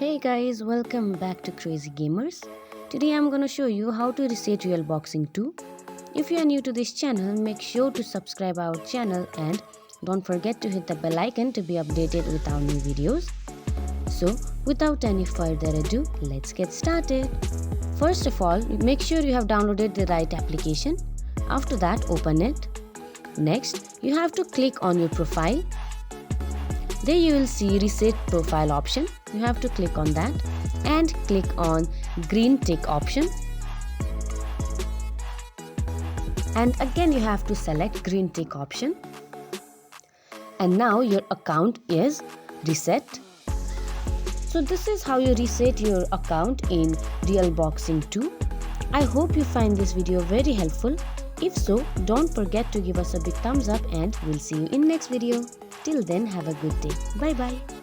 Hey guys, welcome back to Crazy Gamers. Today I'm gonna show you how to reset Real Boxing 2. If you are new to this channel, make sure to subscribe our channel and don't forget to hit the bell icon to be updated with our new videos. So without any further ado, let's get started. First of all, make sure you have downloaded the right application. After that, open it. Next, you have to click on your profile. There you will see reset profile option. You have to click on that and click on green tick option. And again you have to select green tick option. And now your account is reset. So this is how you reset your account in Real Boxing 2. I hope you find this video very helpful. If so, don't forget to give us a big thumbs up and we'll see you in next video. Till then, have a good day. Bye bye.